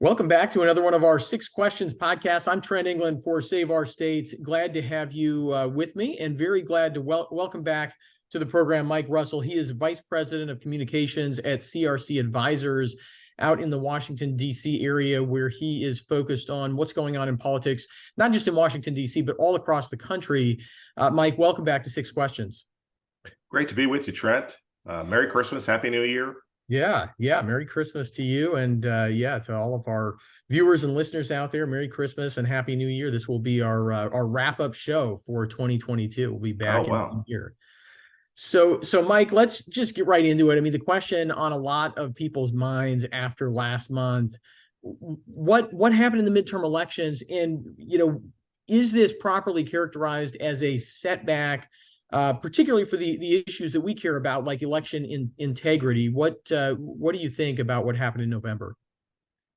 Welcome back to another one of our Six Questions podcasts. I'm Trent England for Save Our States. Glad to have you with me, and very glad to welcome back to the program Mike Russell. He is Vice President of Communications at CRC Advisors out in the Washington, D.C. area, where he is focused on what's going on in politics, not just in Washington, D.C., but all across the country. Mike, welcome back to Six Questions. Great to be with you, Trent. Merry Christmas, Happy New Year. Yeah. Merry Christmas to you. And to all of our viewers and listeners out there, Merry Christmas and Happy New Year. This will be our wrap-up show for 2022. We'll be back in the new year. So Mike, let's just get right into it. I mean, the question on a lot of people's minds after last month, what happened in the midterm elections? And, is this properly characterized as a setback, particularly for the issues that we care about, like election integrity? What do you think about what happened in November?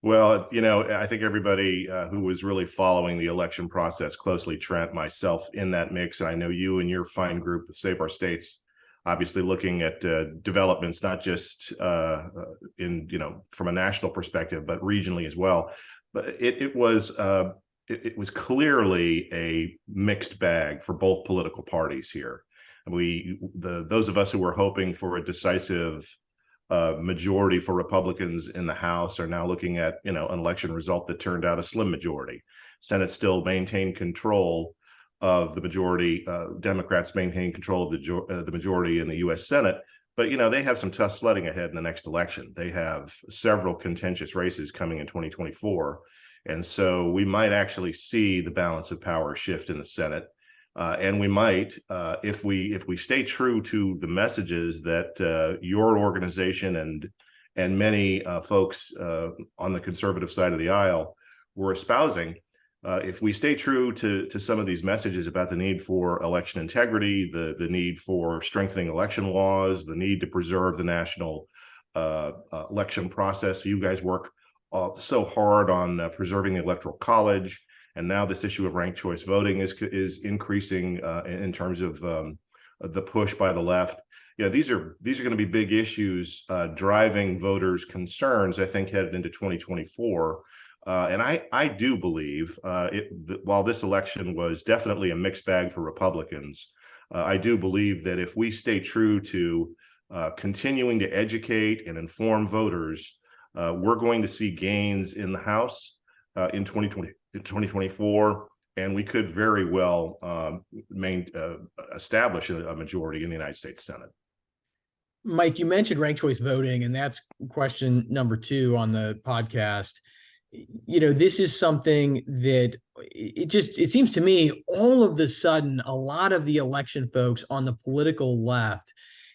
Well, I think everybody who was really following the election process closely, Trent, myself in that mix, and I know you and your fine group, the Save Our States, obviously looking at developments, not just from a national perspective, but regionally as well. But it was clearly a mixed bag for both political parties here. Those of us who were hoping for a decisive majority for Republicans in the House are now looking at an election result that turned out a slim majority. Senate still maintained control of the majority. Democrats maintain control of the majority in the U.S. Senate. But they have some tough sledding ahead in the next election. They have several contentious races coming in 2024. And so we might actually see the balance of power shift in the Senate. And we might, if we stay true to the messages that your organization and many folks on the conservative side of the aisle were espousing, if we stay true to some of these messages about the need for election integrity, the need for strengthening election laws, the need to preserve the national election process. You guys work so hard on preserving the Electoral College, and now this issue of ranked choice voting is increasing in terms of the push by the left. These are going to be big issues driving voters' concerns, I think, headed into 2024. And I do believe, while this election was definitely a mixed bag for Republicans, I do believe that if we stay true to continuing to educate and inform voters, we're going to see gains in the House in 2024, and we could very well establish a majority in the United States Senate. Mike, you mentioned ranked choice voting, and that's question number 2 on the podcast. This is something that it seems to me all of the sudden a lot of the election folks on the political left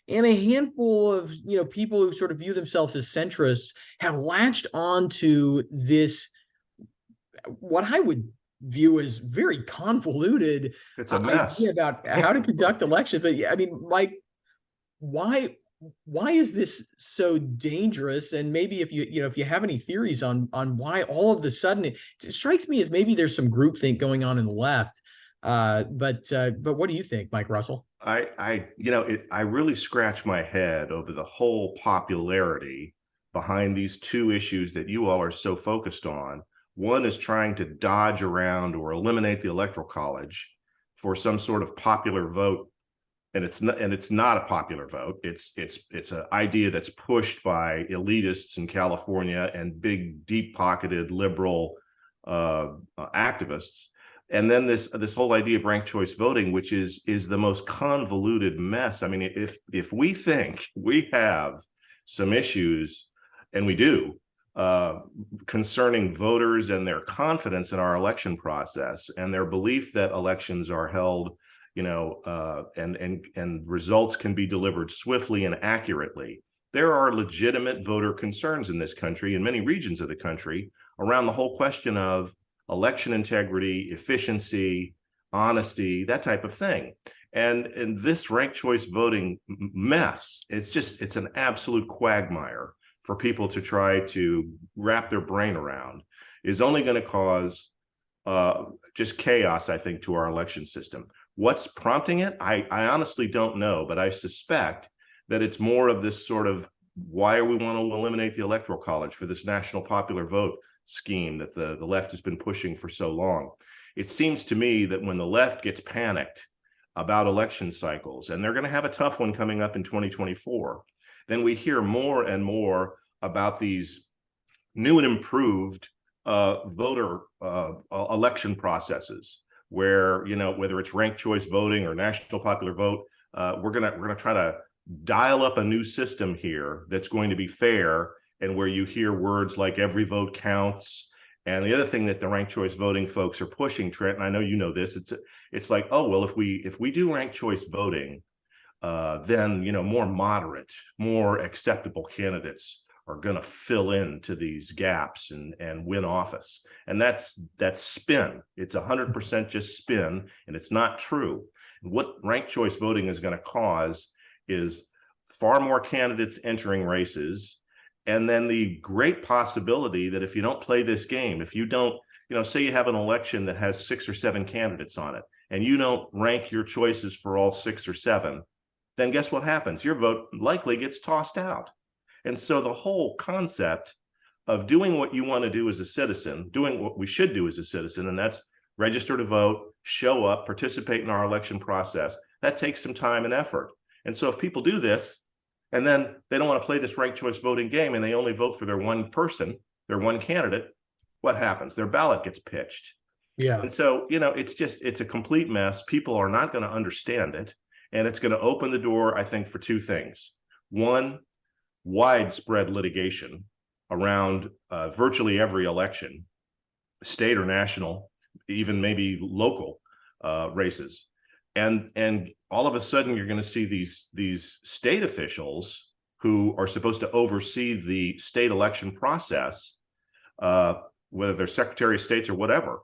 and a handful of people who sort of view themselves as centrists have latched onto this, what I would view as very convoluted idea about how to conduct elections. But I mean, Mike, why is this so dangerous? And maybe if you have any theories on why all of a sudden it strikes me as maybe there's some groupthink going on in the left. But what do you think, Mike Russell? I really scratch my head over the whole popularity behind these two issues that you all are so focused on. One is trying to dodge around or eliminate the Electoral College for some sort of popular vote, and it's not a popular vote. It's an idea that's pushed by elitists in California and big, deep-pocketed liberal activists. And then this whole idea of ranked choice voting, which is the most convoluted mess. I mean, if we think we have some issues, and we do, concerning voters and their confidence in our election process and their belief that elections are held, and results can be delivered swiftly and accurately. There are legitimate voter concerns in this country, in many regions of the country, around the whole question of election integrity, efficiency, honesty, that type of thing. And this ranked choice voting mess, it's an absolute quagmire for people to try to wrap their brain around, is only going to cause just chaos, I think, to our election system. What's prompting it? I honestly don't know, but I suspect that it's more of this sort of, why do we want to eliminate the Electoral College for this national popular vote? scheme that the left has been pushing for so long. It seems to me that when the left gets panicked about election cycles, and they're going to have a tough one coming up in 2024, then we hear more and more about these new and improved voter election processes, where, you know, whether it's ranked choice voting or national popular vote, we're gonna try to dial up a new system here that's going to be fair, and where you hear words like every vote counts. And the other thing that the ranked choice voting folks are pushing, Trent, and I know you know this, it's like, oh well, if we do ranked choice voting, then, you know, more moderate, more acceptable candidates are going to fill into these gaps and win office. And that's spin. It's 100% just spin, and it's not true. What ranked choice voting is going to cause is far more candidates entering races, and then the great possibility that if you don't play this game, if you don't, you know, say you have an election that has 6 or 7 candidates on it, and you don't rank your choices for all 6 or 7, then guess what happens? Your vote likely gets tossed out. And so the whole concept of doing what you want to do as a citizen, doing what we should do as a citizen, and that's register to vote, show up, participate in our election process, that takes some time and effort. And so if people do this, and then they don't want to play this ranked choice voting game, and they only vote for their one person, their one candidate, what happens? Their ballot gets pitched. Yeah. And so, you know, it's a complete mess. People are not going to understand it. And it's going to open the door, I think, for 2 things. One, widespread litigation around virtually every election, state or national, even maybe local races. And all of a sudden, you're going to see these state officials who are supposed to oversee the state election process, whether they're Secretary of States or whatever,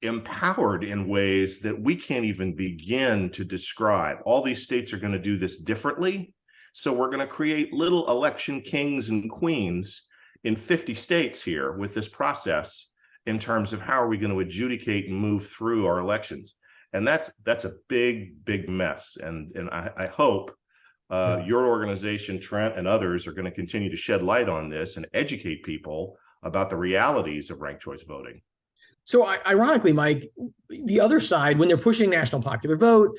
empowered in ways that we can't even begin to describe. All these states are going to do this differently. So we're going to create little election kings and queens in 50 states here with this process in terms of how are we going to adjudicate and move through our elections. And that's a big, big mess. And I hope your organization, Trent, and others are going to continue to shed light on this and educate people about the realities of ranked choice voting. So ironically, Mike, the other side, when they're pushing national popular vote,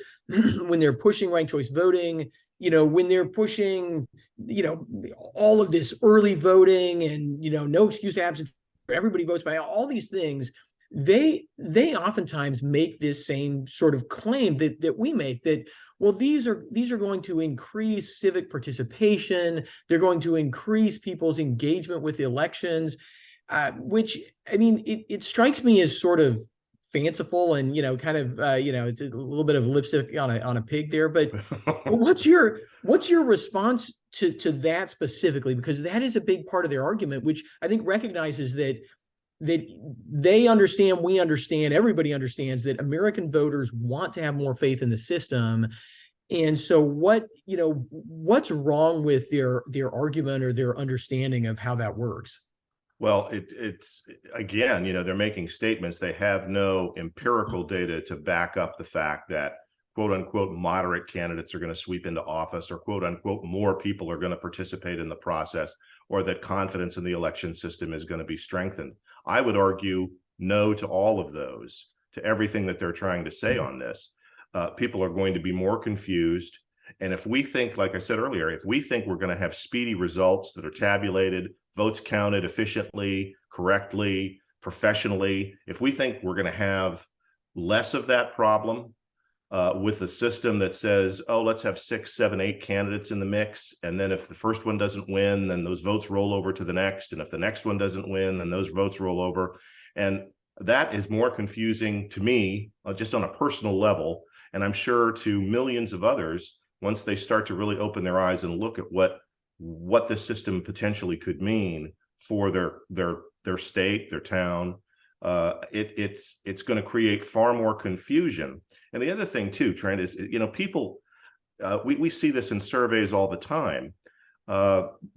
when they're pushing ranked choice voting, you know, when they're pushing, you know, all of this early voting and, you know, no excuse absence, everybody votes by all these things, they oftentimes make this same sort of claim that we make, that, well, these are going to increase civic participation, they're going to increase people's engagement with the elections, which, I mean, it strikes me as sort of fanciful and, you know, kind of, you know, it's a little bit of lipstick on a pig there, but what's your response to that specifically? Because that is a big part of their argument, which I think recognizes that they understand, we understand, everybody understands that American voters want to have more faith in the system. And so what's wrong with their argument or their understanding of how that works? Well, it's again, you know, they're making statements. They have no empirical data to back up the fact that, quote unquote, moderate candidates are going to sweep into office, or quote unquote, more people are going to participate in the process, or that confidence in the election system is going to be strengthened. I would argue no to all of those, to everything that they're trying to say on this. People are going to be more confused. And if we think, like I said earlier, if we think we're going to have speedy results that are tabulated, votes counted efficiently, correctly, professionally, if we think we're going to have less of that problem with a system that says, oh, let's have 6, 7, 8 candidates in the mix, and then if the first one doesn't win, then those votes roll over to the next, and if the next one doesn't win, then those votes roll over. And that is more confusing to me, just on a personal level, and I'm sure to millions of others, once they start to really open their eyes and look at what this system potentially could mean for their state, their town. It's going to create far more confusion. And the other thing too, Trent, is, you know, people, we see this in surveys all the time.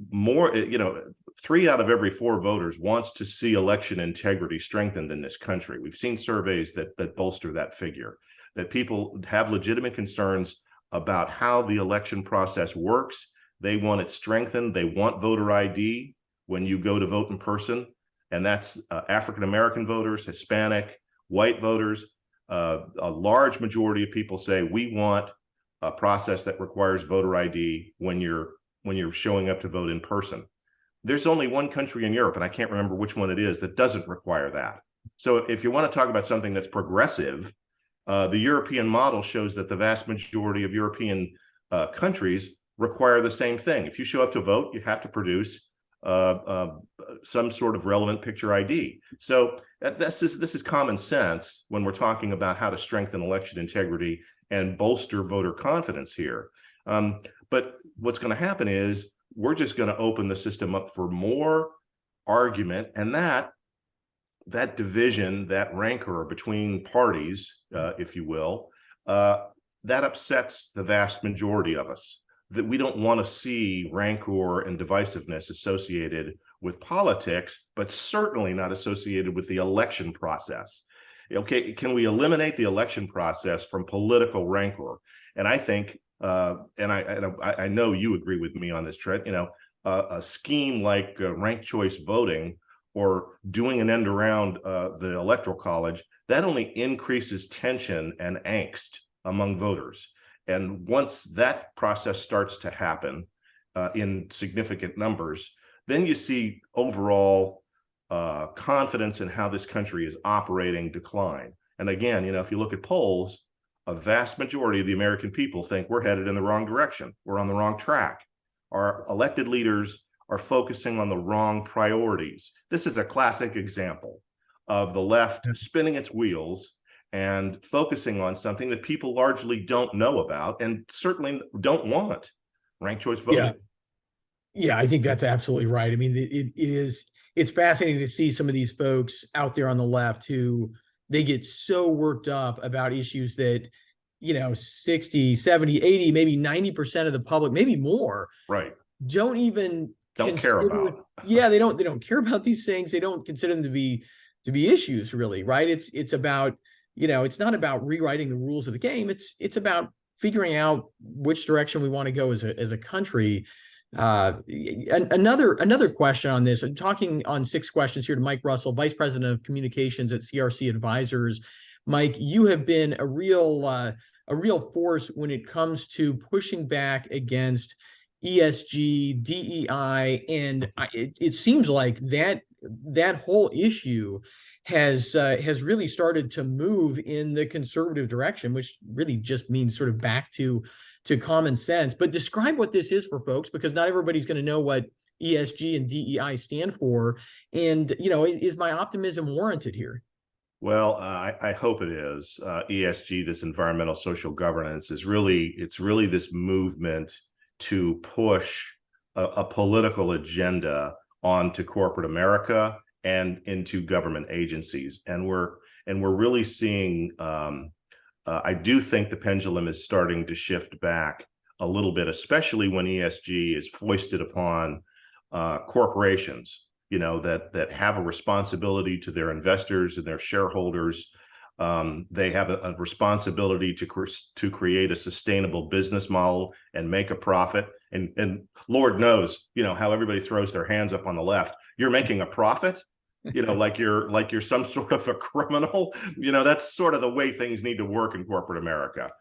More, you know, 3 out of every 4 voters wants to see election integrity strengthened in this country. We've seen surveys that bolster that figure, that people have legitimate concerns about how the election process works. They want it strengthened. They want voter ID. when you go to vote in person, and that's African American voters, Hispanic, white voters. A large majority of people say we want a process that requires voter ID when you're showing up to vote in person. There's only one country in Europe, and I can't remember which one it is, that doesn't require that. So if you want to talk about something that's progressive, the European model shows that the vast majority of European countries require the same thing. If you show up to vote, you have to produce some sort of relevant picture ID. So this is common sense when we're talking about how to strengthen election integrity and bolster voter confidence here. But what's going to happen is we're just going to open the system up for more argument, and that division, that rancor between parties, if you will, that upsets the vast majority of us. That we don't want to see rancor and divisiveness associated with politics, but certainly not associated with the election process. Okay, can we eliminate the election process from political rancor? And I think, and I know you agree with me on this, Trent, a scheme like ranked choice voting or doing an end around the Electoral College, that only increases tension and angst among voters. And once that process starts to happen in significant numbers, then you see overall confidence in how this country is operating decline. And again, if you look at polls, a vast majority of the American people think we're headed in the wrong direction. We're on the wrong track. Our elected leaders are focusing on the wrong priorities. This is a classic example of the left spinning its wheels and focusing on something that people largely don't know about and certainly don't want: ranked choice voting. Yeah, I think that's absolutely right. I mean, it's fascinating to see some of these folks out there on the left who they get so worked up about issues that, 60, 70, 80, maybe 90% of the public, maybe more, right, don't care about. Yeah, they don't care about these things. They don't consider them to be issues, really, right? It's about, it's not about rewriting the rules of the game. It's about figuring out which direction we want to go as a country. Another question on this. I'm talking on 6 questions here to Mike Russell, Vice President of Communications at CRC Advisors. Mike, you have been a real force when it comes to pushing back against ESG, DEI, and it seems like that whole issue has really started to move in the conservative direction, which really just means sort of back to common sense. But describe what this is for folks, because not everybody's going to know what ESG and DEI stand for. And, is my optimism warranted here? Well, I hope it is. ESG, this environmental social governance, it's really this movement to push a political agenda onto corporate America and into government agencies. And we're really seeing, I do think the pendulum is starting to shift back a little bit, especially when ESG is foisted upon corporations, that have a responsibility to their investors and their shareholders. They have a responsibility to create a sustainable business model and make a profit. And Lord knows, how everybody throws their hands up on the left. You're making a profit, like you're some sort of a criminal. That's sort of the way things need to work in corporate America.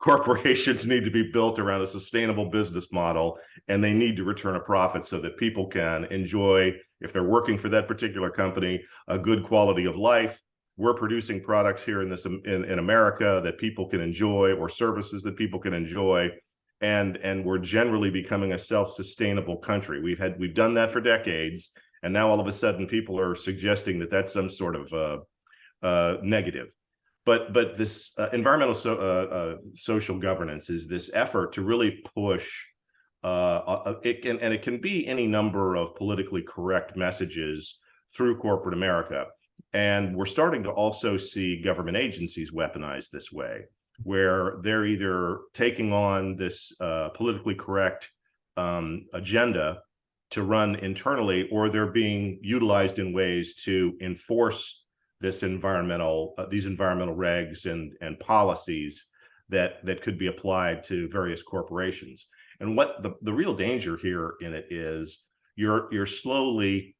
Corporations need to be built around a sustainable business model, and they need to return a profit so that people can enjoy, if they're working for that particular company, a good quality of life. We're producing products here in America that people can enjoy, or services that people can enjoy, and we're generally becoming a self-sustainable country. We've done that for decades, and now all of a sudden people are suggesting that that's some sort of negative. But this environmental social governance is this effort to really push. It can be any number of politically correct messages through corporate America. And we're starting to also see government agencies weaponized this way, where they're either taking on this politically correct agenda to run internally, or they're being utilized in ways to enforce these environmental regs and policies that could be applied to various corporations. And what the real danger here in it is, you're slowly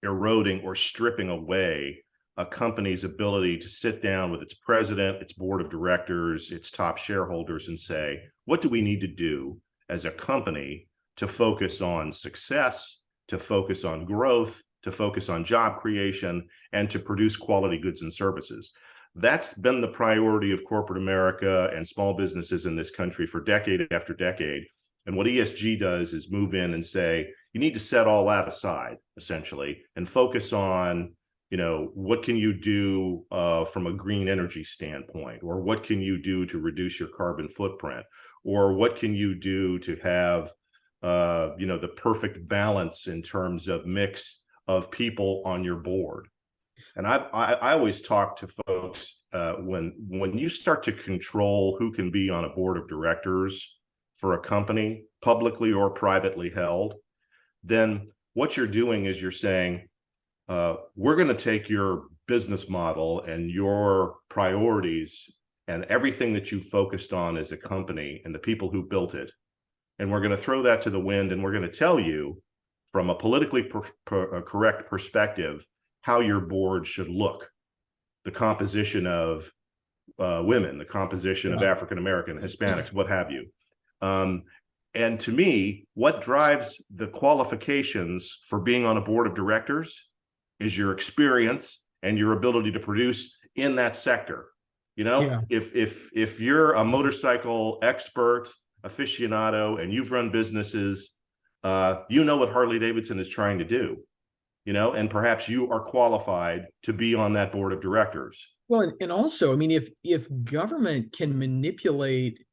eroding or stripping away a company's ability to sit down with its president, its board of directors, its top shareholders, and say, what do we need to do as a company to focus on success, to focus on growth, to focus on job creation, and to produce quality goods and services? That's been the priority of corporate America and small businesses in this country for decade after decade. And what ESG does is move in and say, you need to set all that aside, essentially, and focus on, what can you do from a green energy standpoint, or what can you do to reduce your carbon footprint, or what can you do to have, the perfect balance in terms of mix of people on your board. And I always talk to folks when you start to control who can be on a board of directors for a company, publicly or privately held, then what you're doing is you're saying, we're going to take your business model and your priorities and everything that you focused on as a company and the people who built it, and we're going to throw that to the wind, and we're going to tell you from a politically correct perspective how your board should look, the composition of women, the composition of African American, Hispanics, what have you. And to me, what drives the qualifications for being on a board of directors is your experience and your ability to produce in that sector. If you're a motorcycle expert, aficionado, and you've run businesses, what Harley Davidson is trying to do, and perhaps you are qualified to be on that board of directors. Well, and also, I mean, if government can manipulate,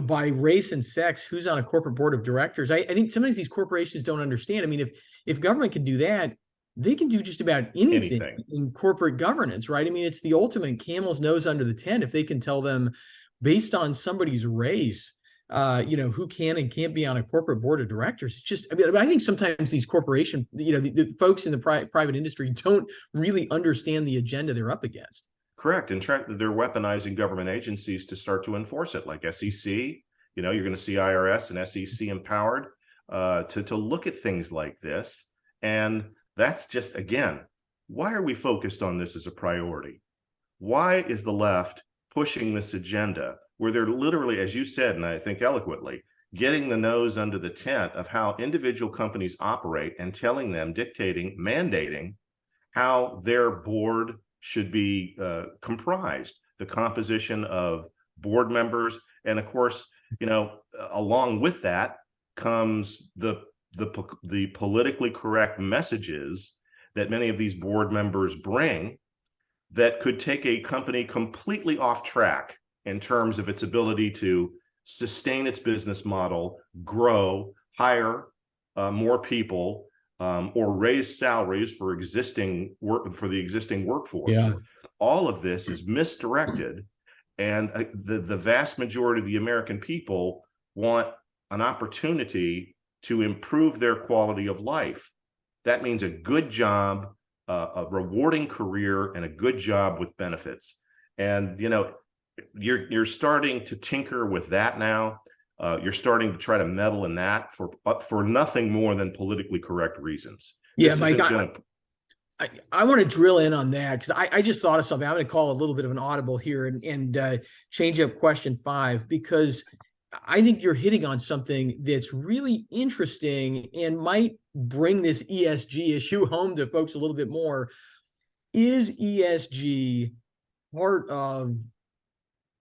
by race and sex, who's on a corporate board of directors, I think sometimes these corporations don't understand. I mean, if government can do that, they can do just about anything in corporate governance, right? I mean, it's the ultimate camel's nose under the tent. If they can tell them based on somebody's race, who can and can't be on a corporate board of directors. It's just, I think sometimes these corporations, the folks in the private industry don't really understand the agenda they're up against. Correct. And they're weaponizing government agencies to start to enforce it, like SEC. You're going to see IRS and SEC empowered to look at things like this. And that's just, again, why are we focused on this as a priority? Why is the left pushing this agenda where they're literally, as you said, and I think eloquently, getting the nose under the tent of how individual companies operate and telling them, dictating, mandating how their board should be comprised, the composition of board members. And of course, along with that comes the politically correct messages that many of these board members bring that could take a company completely off track in terms of its ability to sustain its business model, grow, hire more people, or raise salaries for the existing workforce. Yeah. All of this is misdirected, and the vast majority of the American people want an opportunity to improve their quality of life. That means a good job, a rewarding career, and a good job with benefits. And you're starting to tinker with that now. You're starting to try to meddle in that for nothing more than politically correct reasons. Yeah, Mike, I want to drill in on that because I just thought of something. I'm going to call a little bit of an audible here and change up question 5, because I think you're hitting on something that's really interesting and might bring this ESG issue home to folks a little bit more. Is ESG part of,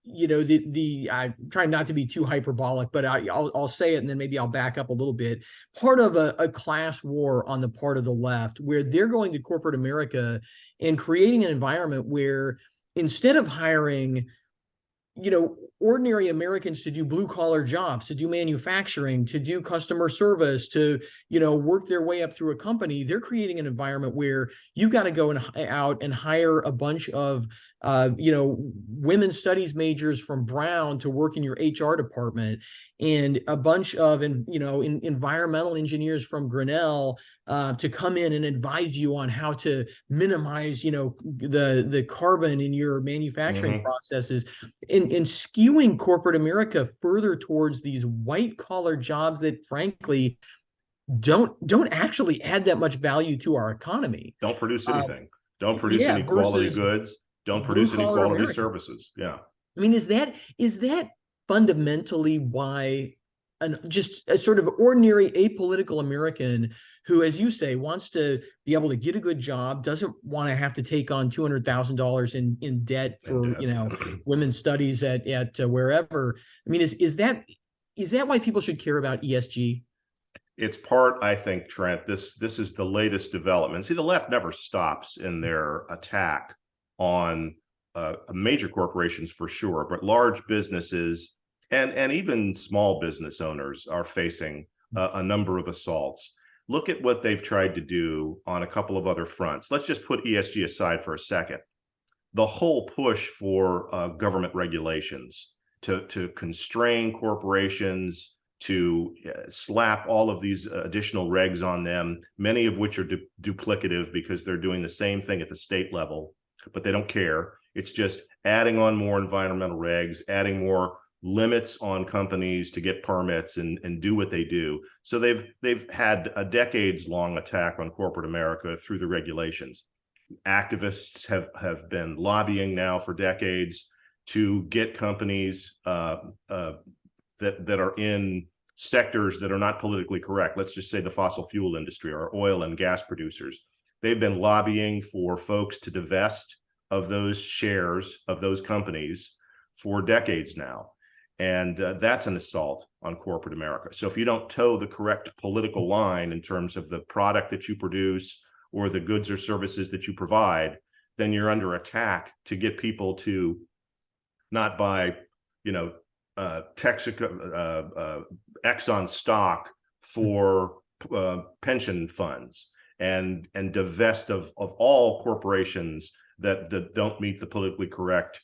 I'm trying not to be too hyperbolic, but I'll say it and then maybe I'll back up a little bit. Part of a class war on the part of the left, where they're going to corporate America and creating an environment where instead of hiring, ordinary Americans to do blue collar jobs, to do manufacturing, to do customer service, to, work their way up through a company, they're creating an environment where you've got to go out and hire a bunch of, women's studies majors from Brown to work in your HR department, and a bunch of, environmental engineers from Grinnell to come in and advise you on how to minimize, the carbon in your manufacturing processes, and skewing corporate America further towards these white collar jobs that, frankly, don't actually add that much value to our economy. Don't produce Uh, anything. Don't produce yeah, any quality versus goods. Don't blue produce any collar quality America. services. Yeah. I mean, is that fundamentally why just a sort of ordinary apolitical American who, as you say, wants to be able to get a good job, doesn't want to have to take on $200,000 in debt And for women's studies at wherever? I mean, is that why people should care about ESG? it's part, I think, Trent. This is the latest development. See, the left never stops in their attack on major corporations for sure, but large businesses and even small business owners are facing a number of assaults. Look at what they've tried to do on a couple of other fronts. Let's just put ESG aside for a second. The whole push for government regulations to constrain corporations, to slap all of these additional regs on them, many of which are duplicative because they're doing the same thing at the state level, but they don't care. It's just adding on more environmental regs, adding more limits on companies to get permits and do what they do. So they've had a decades-long attack on corporate America through the regulations. Activists have been lobbying now for decades to get companies that are in sectors that are not politically correct. Let's just say the fossil fuel industry or oil and gas producers. They've been lobbying for folks to divest of those shares of those companies for decades now. And that's an assault on corporate America. So if you don't toe the correct political line in terms of the product that you produce or the goods or services that you provide, then you're under attack to get people to not buy, Exxon stock for pension funds and divest of all corporations that don't meet the politically correct,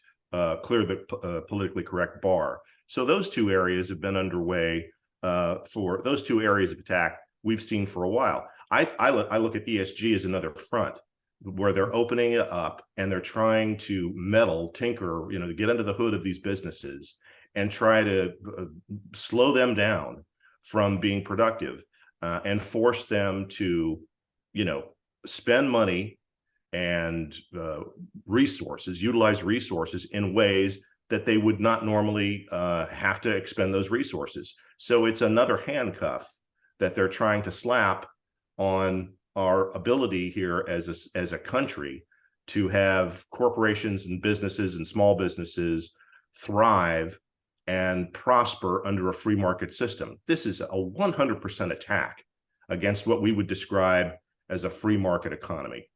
clear the politically correct bar. So those two areas have been underway for those two areas of attack we've seen for a while. I look at ESG as another front where they're opening it up and they're trying to meddle, tinker, to get under the hood of these businesses and try to slow them down from being productive and force them to, spend money and utilize resources in ways that they would not normally have to expend those resources. So it's another handcuff that they're trying to slap on our ability here as a country to have corporations and businesses and small businesses thrive and prosper under a free market system. This is a 100% attack against what we would describe as a free market economy.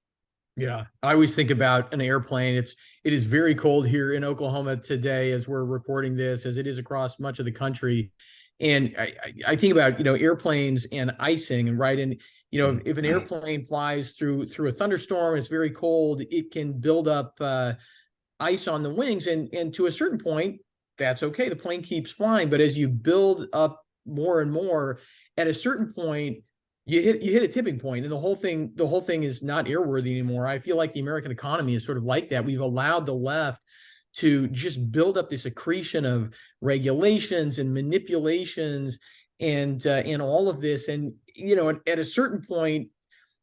Yeah, I always think about an airplane. It is very cold here in Oklahoma today as we're recording this, as it is across much of the country. And I think about, airplanes and icing, and right. And, if an airplane flies through a thunderstorm, it's very cold, it can build up ice on the wings. And to a certain point, that's okay. The plane keeps flying. But as you build up more and more, at a certain point, you hit a tipping point, and the whole thing is not airworthy anymore. I feel like the American economy is sort of like that. We've allowed the left to just build up this accretion of regulations and manipulations and all of this. And at a certain point,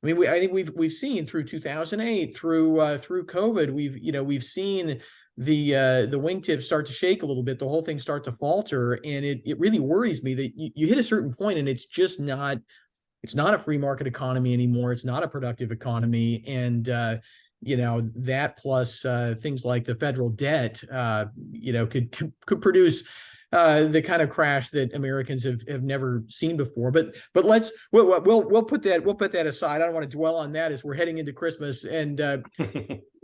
I mean, I think we've seen through 2008, through COVID, we've seen the wingtips start to shake a little bit, the whole thing start to falter, and it really worries me that you hit a certain point and it's just not. It's not a free market economy anymore. It's not a productive economy. And, that plus things like the federal debt, could produce the kind of crash that Americans have never seen before. But we'll put that aside. I don't want to dwell on that as we're heading into Christmas. And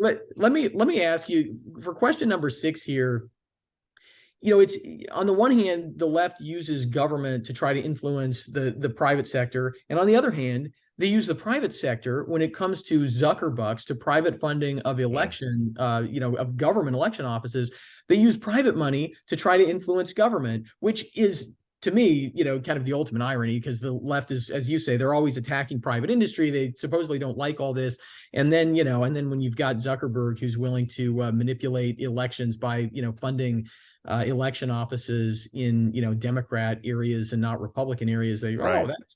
let me ask you for question number 6 here. It's on the one hand, the left uses government to try to influence the private sector. And on the other hand, they use the private sector when it comes to Zuckerbucks, to private funding of election, of government election offices. They use private money to try to influence government, which is, to me, kind of the ultimate irony, because the left is, as you say, they're always attacking private industry. They supposedly don't like all this. And then, when you've got Zuckerberg, who's willing to manipulate elections by, funding election offices in Democrat areas and not Republican areas, they right. that's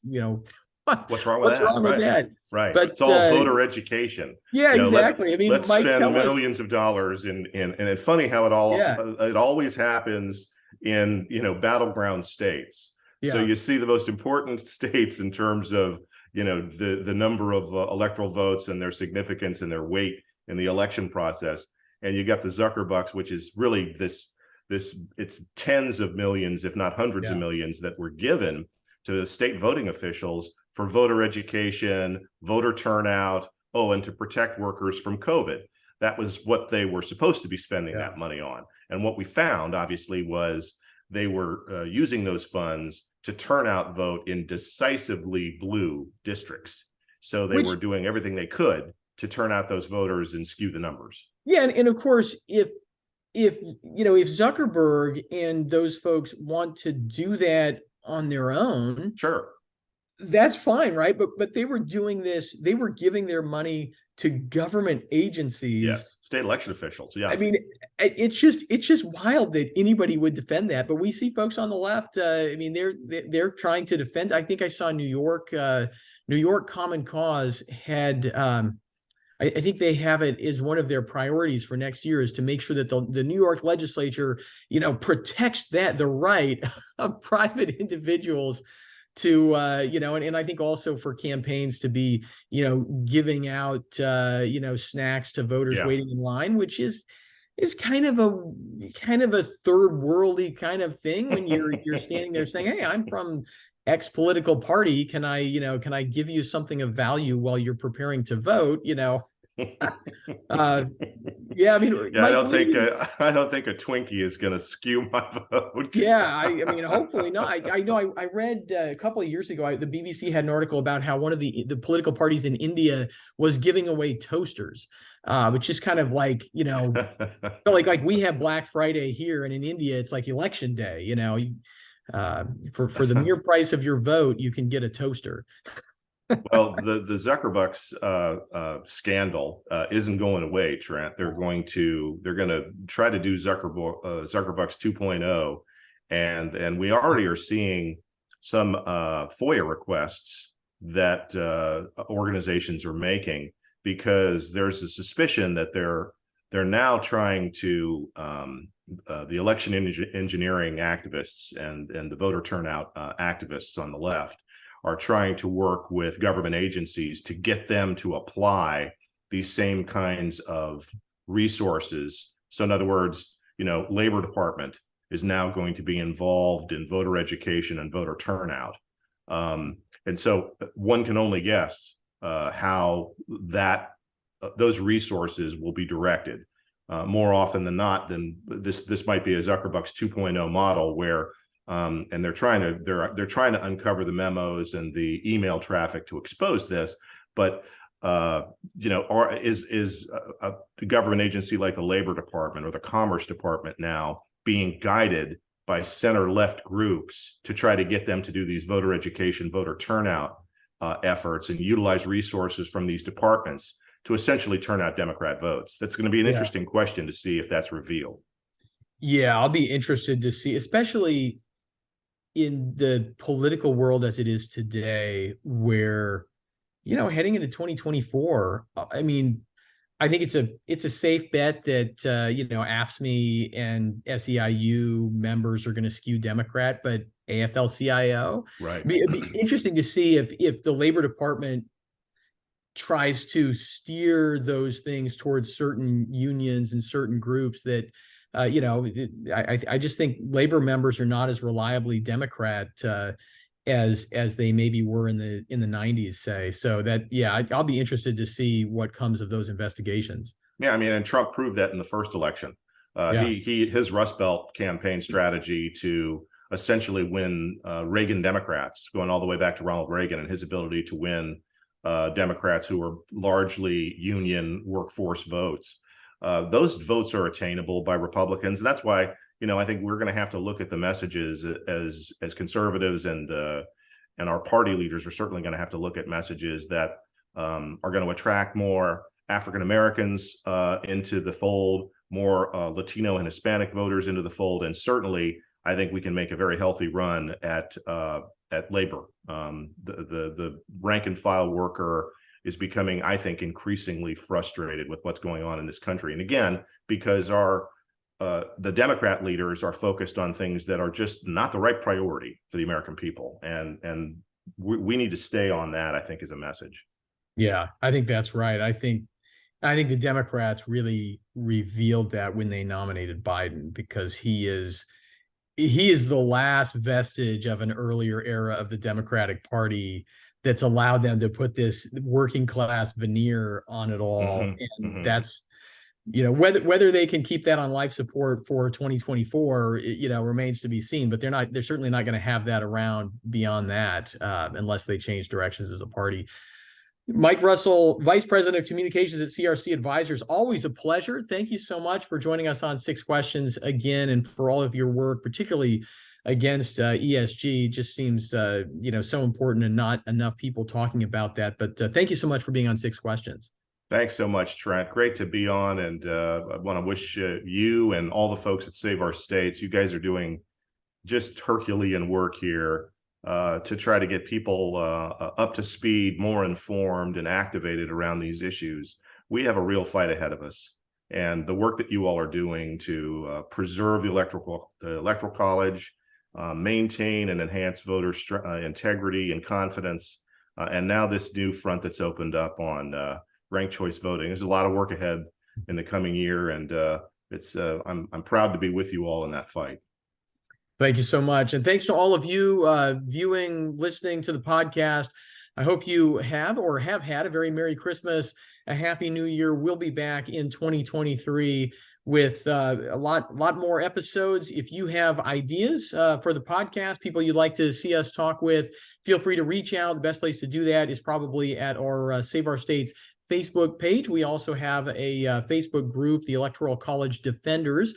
What's wrong with What's that? wrong with Right. that? Right. But It's all voter education. yeah, You know, exactly. I mean, let's Mike, spend tell us. millions of dollars and it's funny how Yeah, it always happens in, battleground states. So yeah, you see the most important states in terms of, the number of electoral votes and their significance and their weight in the election process. And you got the Zuckerbucks, which is really it's tens of millions, if not hundreds of yeah. millions, that were given to state voting officials for voter education, voter turnout, and to protect workers from COVID. That was what they were supposed to be spending Yeah. that money on. And what we found, obviously, was they were using those funds to turn out vote in decisively blue districts. So they Which, were doing everything they could to turn out those voters and skew the numbers. yeah, and of course, if Zuckerberg and those folks want to do that on their own, Sure. that's fine, right? But they were doing this, they were giving their money to government agencies. Yes. State election officials. Yeah. I mean, it's just wild that anybody would defend that. But we see folks on the left. I mean, they're trying to defend. I think I saw New York Common Cause had. I think they have it as one of their priorities for next year is to make sure that the New York legislature, protects the right of private individuals to and I think also for campaigns to be giving out snacks to voters Yeah. waiting in line, which is kind of a third worldy kind of thing when you're standing there saying, hey, I'm from X political party, can I give you something of value while you're preparing to vote? uh yeah, I mean, Yeah, Mike, I don't think a Twinkie is going to skew my vote. yeah, I mean, hopefully not. I know I read a couple of years ago, the BBC had an article about how one of the political parties in India was giving away toasters, which is kind of like, like we have Black Friday here, and in India, it's like election day, for the mere price of your vote, you can get a toaster. Well, the Zuckerbucks scandal isn't going away, Trent. They're going to try to do Zuckerbucks 2.0, and we already are seeing some FOIA requests that organizations are making because there's a suspicion that they're now trying to the election engineering activists and the voter turnout activists on the left are trying to work with government agencies to get them to apply these same kinds of resources. So in other words, Labor Department is now going to be involved in voter education and voter turnout. And so one can only guess how those resources will be directed. More often than not, this might be a Zuckerbucks 2.0 model where and they're trying to uncover the memos and the email traffic to expose this. But is the government agency like the Labor Department or the Commerce Department now being guided by center left groups to try to get them to do these voter education, voter turnout efforts and utilize resources from these departments to essentially turn out Democrat votes? That's going to be an interesting question to see if that's revealed. Yeah, I'll be interested to see, especially in the political world as it is today, where, heading into 2024, I mean, I think it's a safe bet that, AFSCME and SEIU members are going to skew Democrat, but AFL-CIO, Right. it'd be interesting to see if the Labor Department tries to steer those things towards certain unions and certain groups that, I just think labor members are not as reliably Democrat as they maybe were in the 90s, say. So that, yeah, I'll be interested to see what comes of those investigations. Yeah, I mean, and Trump proved that in the first election. Yeah. His Rust Belt campaign strategy to essentially win Reagan Democrats, going all the way back to Ronald Reagan, and his ability to win Democrats who were largely union workforce votes. Those votes are attainable by Republicans, and that's why I think we're going to have to look at the messages as conservatives, and our party leaders are certainly going to have to look at messages that are going to attract more African Americans into the fold, more Latino and Hispanic voters into the fold, and certainly I think we can make a very healthy run at labor. The rank and file worker is becoming, I think, increasingly frustrated with what's going on in this country. And again, because the Democrat leaders are focused on things that are just not the right priority for the American people. And we need to stay on that, I think, is a message. Yeah, I think that's right. I think the Democrats really revealed that when they nominated Biden, because he is the last vestige of an earlier era of the Democratic Party that's allowed them to put this working class veneer on it all. And that's, whether they can keep that on life support for 2024, remains to be seen, but they're certainly not going to have that around beyond that, unless they change directions as a party. Mike Russell, Vice President of Communications at CRC Advisors, always a pleasure. Thank you so much for joining us on Six Questions again, and for all of your work, particularly against ESG. Just seems so important, and not enough people talking about that. But thank you so much for being on Six Questions. Thanks so much, Trent. Great to be on, and I want to wish you and all the folks at Save Our States. You guys are doing just Herculean work here to try to get people up to speed, more informed and activated around these issues. We have a real fight ahead of us. And the work that you all are doing to preserve the electoral college, maintain and enhance voter integrity and confidence, and now this new front that's opened up on ranked choice voting. There's a lot of work ahead in the coming year, and I'm proud to be with you all in that fight. Thank you so much. And thanks to all of you viewing, listening to the podcast. I hope you have or have had a very Merry Christmas, a Happy New Year. We'll be back in 2023 with a lot more episodes. If you have ideas for the podcast, people you'd like to see us talk with, feel free to reach out. The best place to do that is probably at our Save Our States Facebook page. We also have a Facebook group, the Electoral College Defenders,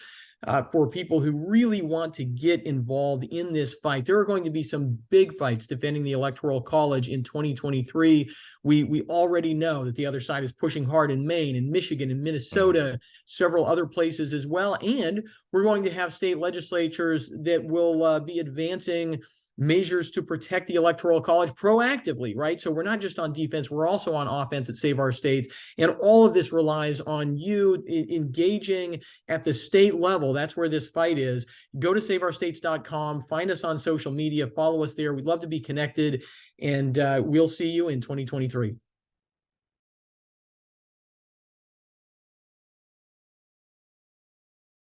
for people who really want to get involved in this fight. There are going to be some big fights defending the Electoral College in 2023. We already know that the other side is pushing hard in Maine and Michigan and Minnesota, several other places as well. And we're going to have state legislatures that will be advancing measures to protect the Electoral College proactively, right? So we're not just on defense, we're also on offense at Save Our States. And all of this relies on you engaging at the state level. That's where this fight is. Go to saveourstates.com, find us on social media, follow us there. We'd love to be connected, and we'll see you in 2023.